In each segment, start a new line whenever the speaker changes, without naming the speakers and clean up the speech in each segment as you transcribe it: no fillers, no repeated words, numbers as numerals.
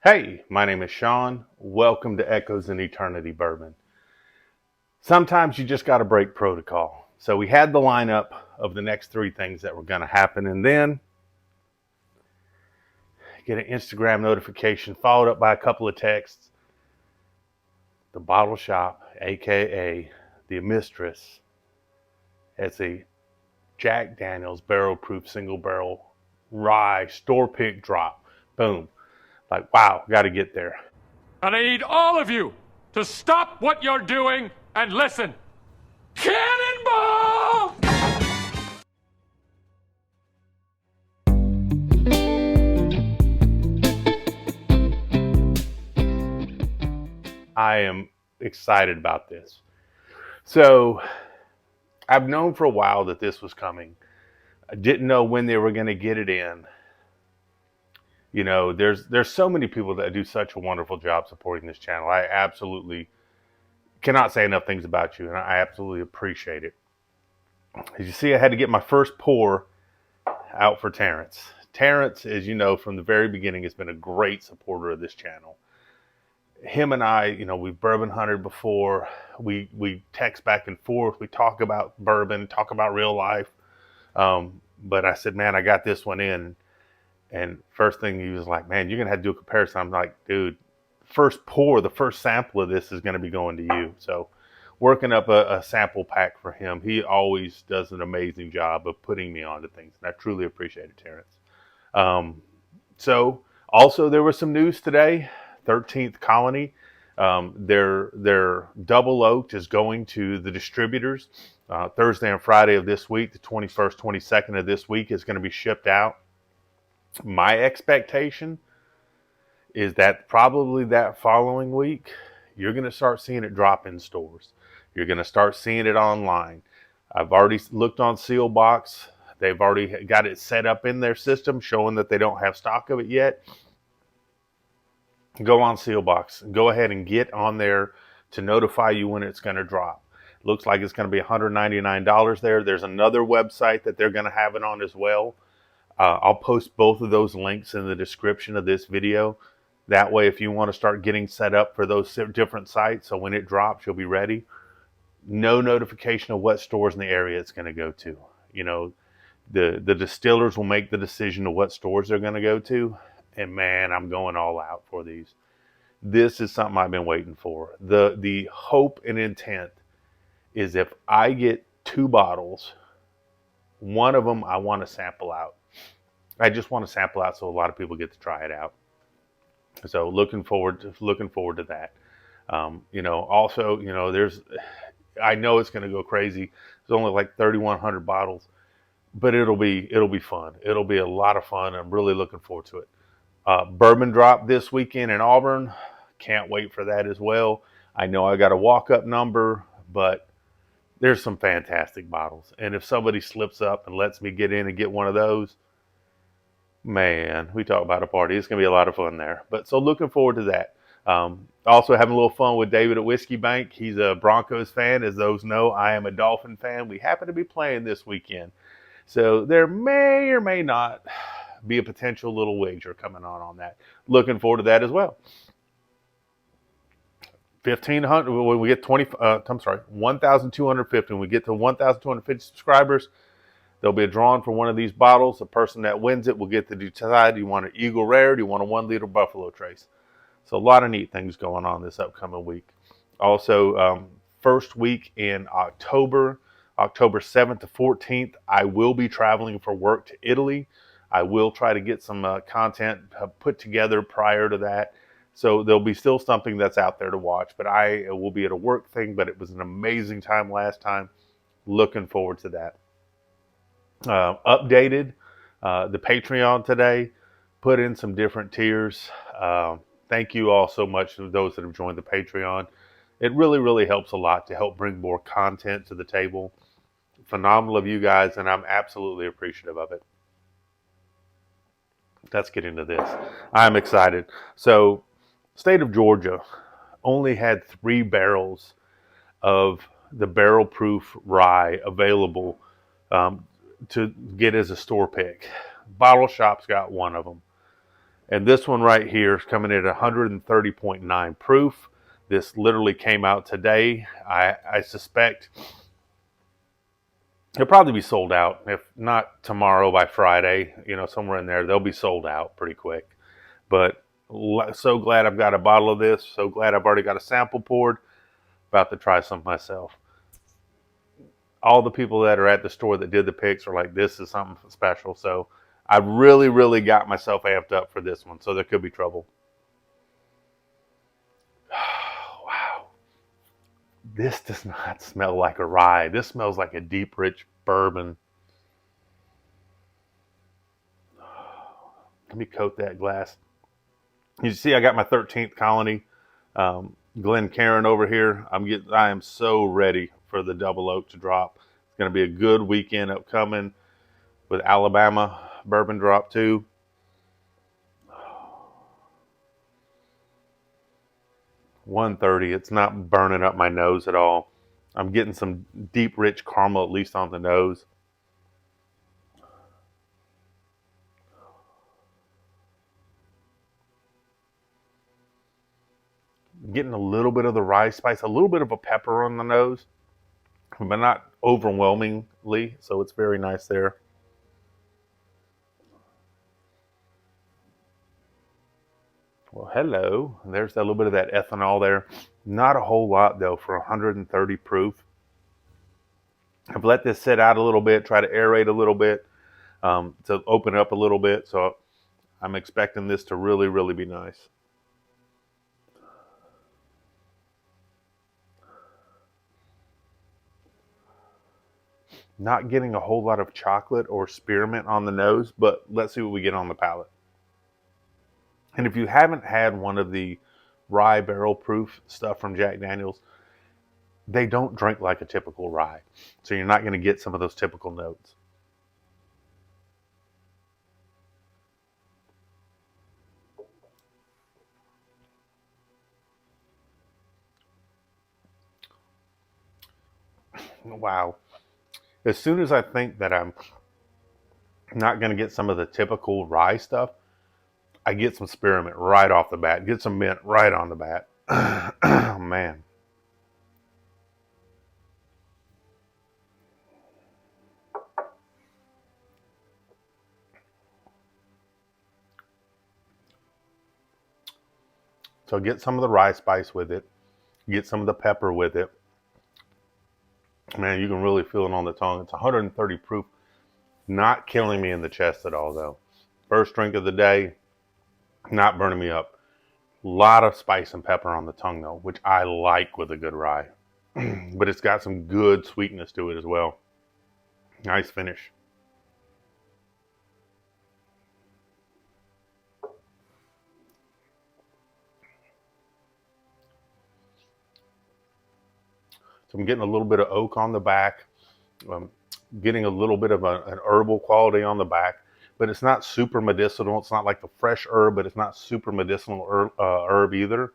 Hey, my name is Sean. Welcome to Echoes in Eternity Bourbon. Sometimes you just got to break protocol. So we had the lineup of the next three things that were going to happen, and then get an Instagram notification followed up by a couple of texts. The bottle shop, aka the mistress, has a JackDaniels barrel proof single barrel rye store pick drop. Boom. Like, wow, got to get there.
And I need all of you to stop what you're doing and listen. Cannonball!
I am excited about this. So I've known for a while that this was coming. I didn't know when they were going to get it in. You know, there's so many people that do such a wonderful job supporting this channel. I absolutely cannot say enough things about you, and I absolutely appreciate it. As you see, I had to get my first pour out for Terrence. Terrence, as you know, from the very beginning has been a great supporter of this channel. Him and I, you know, we've bourbon hunted before. We text back and forth. We talk about bourbon, talk about real life. But I said, man, I got this one in. And first thing he was like, man, you're going to have to do a comparison. I'm like, dude, first pour, the first sample of this is going to be going to you. So working up a sample pack for him. He always does an amazing job of putting me onto things. And I truly appreciate it, Terrence. So also there was some news today. 13th Colony. Their double oaked is going to the distributors Thursday and Friday of this week. The 21st, 22nd of this week is going to be shipped out. My expectation is that probably that following week, you're going to start seeing it drop in stores. You're going to start seeing it online. I've already looked on Sealbox. They've already got it set up in their system, showing that they don't have stock of it yet. Go on Sealbox. Go ahead and get on there to notify you when it's going to drop. Looks like it's going to be $199 there. There's another website that they're going to have it on as well. I'll post both of those links in the description of this video. That way, if you want to start getting set up for those different sites, so when it drops, you'll be ready. No notification of what stores in the area it's going to go to. You know, the distillers will make the decision of what stores they're going to go to. And man, I'm going all out for these. This is something I've been waiting for. The hope and intent is if I get 2 bottles, one of them I want to sample out. I just want to sample out so a lot of people get to try it out. So looking forward to that. You know, also, you know, I know it's going to go crazy. There's only like 3,100 bottles, but it'll be fun. It'll be a lot of fun. I'm really looking forward to it. Bourbon drop this weekend in Auburn. Can't wait for that as well. I know I got a walk-up number, but there's some fantastic bottles. And if somebody slips up and lets me get in and get one of those, man, we talk about a party. It's going to be a lot of fun there. But so looking forward to that. Also having a little fun with David at Whiskey Bank. He's a Broncos fan. As those know, I am a Dolphin fan. We happen to be playing this weekend. So there may or may not be a potential little wager coming on that. Looking forward to that as well. 1,500 when we get 1,250. When we get to 1,250 subscribers, there'll be a drawing for one of these bottles. The person that wins it will get to decide, do you want an Eagle Rare, do you want a 1 liter Buffalo Trace? So a lot of neat things going on this upcoming week. Also, first week in October 7th to 14th, I will be traveling for work to Italy. I will try to get some content put together prior to that. So there'll be still something that's out there to watch. But I will be at a work thing, but it was an amazing time last time. Looking forward to that. Updated the Patreon today. Put in some different tiers. Thank you all so much to those that have joined the Patreon. It really, really helps a lot to help bring more content to the table. Phenomenal of you guys, and I'm absolutely appreciative of it. Let's get into this. I'm excited. So, state of Georgia only had 3 barrels of the barrel proof rye available to get as a store pick. Bottle Shop's got one of them. And this one right here is coming in at 130.9 proof. This literally came out today. I suspect it'll probably be sold out. If not tomorrow, by Friday, somewhere in there, they'll be sold out pretty quick. But so glad I've got a bottle of this. So glad I've already got a sample poured. About to try some myself. All the people that are at the store that did the picks are like, this is something special. So I really, really got myself amped up for this one. So there could be trouble. Wow. This does not smell like a rye. This smells like a deep, rich bourbon. Let me coat that glass. You see, I got my 13th Colony Glencairn over here. I am so ready for the double oak to drop. It's going to be a good weekend upcoming with Alabama bourbon drop too. 130. It's not burning up my nose at all. I'm getting some deep, rich caramel, at least on the nose. Getting a little bit of the rye spice, a little bit of a pepper on the nose, but not overwhelmingly, so it's very nice there. Well, hello. There's a little bit of that ethanol there. Not a whole lot, though, for 130 proof. I've let this sit out a little bit, try to aerate a little bit, to open up a little bit, so I'm expecting this to really, really be nice. Not getting a whole lot of chocolate or spearmint on the nose, but let's see what we get on the palate. And if you haven't had one of the rye barrel proof stuff from JackDaniels, they don't drink like a typical rye. So you're not going to get some of those typical notes. Wow. As soon as I think that I'm not going to get some of the typical rye stuff, I get some spearmint right off the bat. Get some mint right on the bat. Oh, man. So get some of the rye spice with it. Get some of the pepper with it. Man, you can really feel it on the tongue. It's 130 proof. Not killing me in the chest at all, though. First drink of the day. Not burning me up. A lot of spice and pepper on the tongue, though, which I like with a good rye. But it's got some good sweetness to it as well. Nice finish. So I'm getting a little bit of oak on the back. Getting a little bit of an herbal quality on the back. But it's not super medicinal. It's not like the fresh herb, but it's not super medicinal herb either.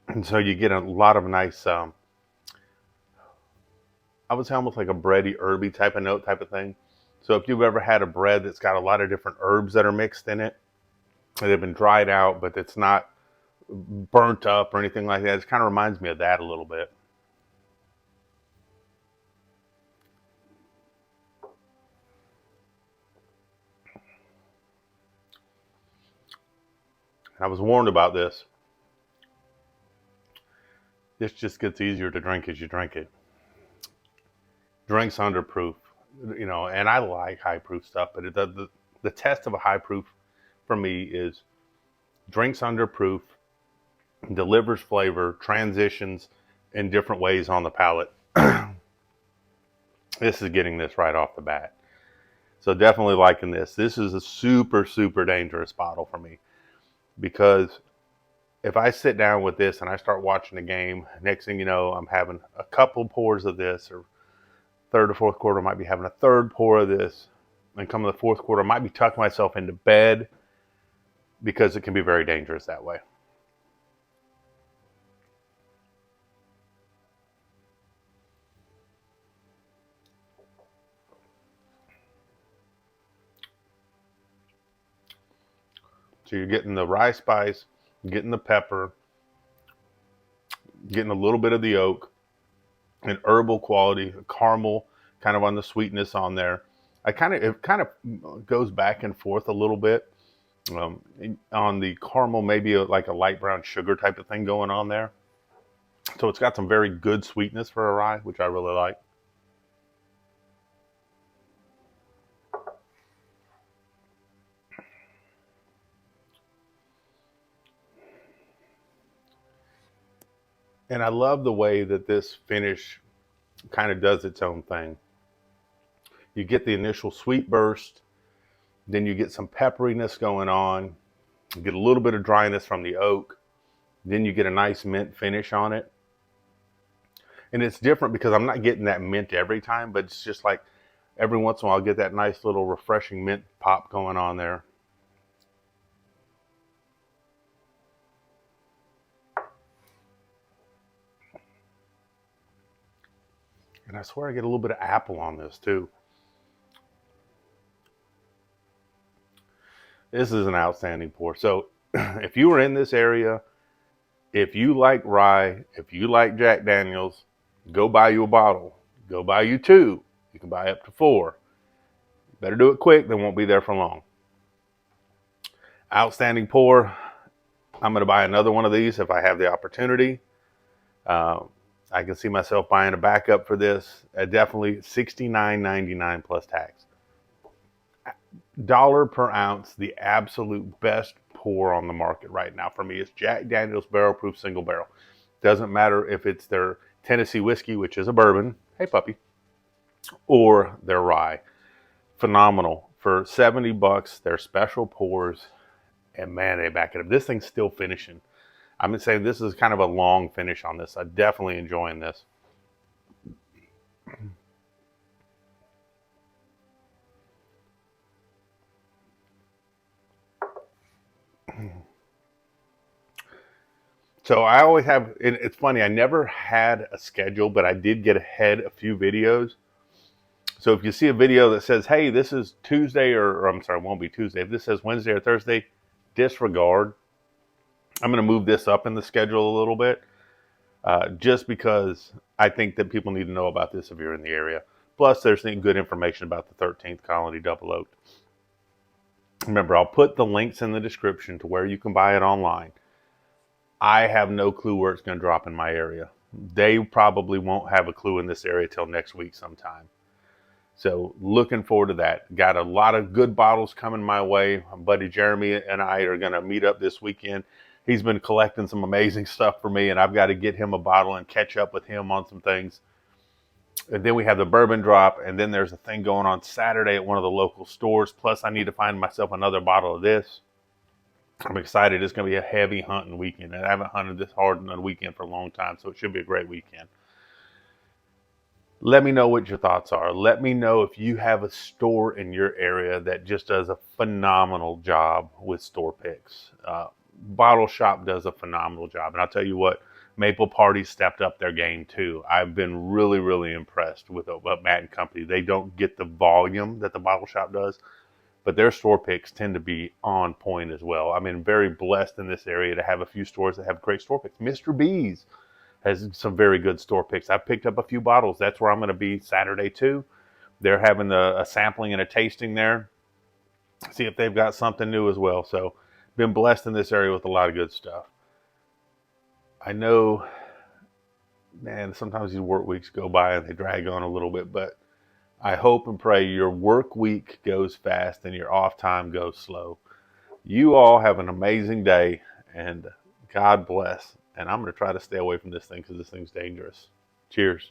And so you get a lot of nice, I would say almost like a bready, herby type of note type of thing. So if you've ever had a bread that's got a lot of different herbs that are mixed in it, they've been dried out, but it's not burnt up or anything like that. It kind of reminds me of that a little bit. I was warned about this. This just gets easier to drink as you drink it. Drinks under proof, and I like high proof stuff, but the test of a high proof for me is drinks under proof, delivers flavor, transitions in different ways on the palate. This is getting this right off the bat. So definitely liking this. This is a super, super dangerous bottle for me, because if I sit down with this and I start watching the game, next thing you know, I'm having a couple pours of this, or third or fourth quarter, I might be having a third pour of this, and come to the fourth quarter, I might be tucking myself into bed, because it can be very dangerous that way. So you're getting the rye spice, getting the pepper, getting a little bit of the oak, and herbal quality, caramel, kind of on the sweetness on there. It kind of goes back and forth a little bit. On the caramel, maybe like a light brown sugar type of thing going on there. So it's got some very good sweetness for a rye, which I really like. And I love the way that this finish kind of does its own thing. You get the initial sweet burst, then you get some pepperiness going on, you get a little bit of dryness from the oak, then you get a nice mint finish on it. And it's different because I'm not getting that mint every time, but it's just like every once in a while I'll get that nice little refreshing mint pop going on there. And I swear I get a little bit of apple on this too. This is an outstanding pour. So if you were in this area, if you like rye, if you like JackDaniels, go buy you a bottle. Go buy you two. You can buy up to 4. Better do it quick. They won't be there for long. Outstanding pour. I'm going to buy another one of these if I have the opportunity. I can see myself buying a backup for this. Definitely $69.99 plus tax. $1 per ounce, the absolute best pour on the market right now for me is JackDaniels Barrel Proof Single Barrel. Doesn't matter if it's their Tennessee whiskey, which is a bourbon, hey puppy, or their rye. Phenomenal. For $70, their special pours, and man, they back it up. This thing's still finishing. I'm going to say this is kind of a long finish on this. I'm definitely enjoying this. So I always have, it's funny, I never had a schedule, but I did get ahead a few videos. So if you see a video that says, hey, this is Tuesday, or I'm sorry, it won't be Tuesday. If this says Wednesday or Thursday, disregard. I'm going to move this up in the schedule a little bit, just because I think that people need to know about this if you're in the area. Plus, there's good information about the 13th Colony Double Oaked. Remember, I'll put the links in the description to where you can buy it online. I have no clue where it's going to drop in my area. They probably won't have a clue in this area till next week sometime. So looking forward to that. Got a lot of good bottles coming my way. My buddy Jeremy and I are going to meet up this weekend. He's been collecting some amazing stuff for me, and I've got to get him a bottle and catch up with him on some things. And then we have the bourbon drop, and then there's a thing going on Saturday at one of the local stores. Plus, I need to find myself another bottle of this. I'm excited. It's going to be a heavy hunting weekend, and I haven't hunted this hard on a weekend for a long time, so it should be a great weekend. Let me know what your thoughts are. Let me know if you have a store in your area that just does a phenomenal job with store picks. Bottle Shop does a phenomenal job. And I'll tell you what, Maple Party stepped up their game too. I've been really, really impressed with Matt and Company. They don't get the volume that the Bottle Shop does, but their store picks tend to be on point as well. I'm very blessed in this area to have a few stores that have great store picks. Mr. B's has some very good store picks. I've picked up a few bottles. That's where I'm going to be Saturday too. They're having a sampling and a tasting there. See if they've got something new as well. So been blessed in this area with a lot of good stuff. I know, man, sometimes these work weeks go by and they drag on a little bit, but I hope and pray your work week goes fast and your off time goes slow. You all have an amazing day, and God bless. And I'm going to try to stay away from this thing because this thing's dangerous. Cheers.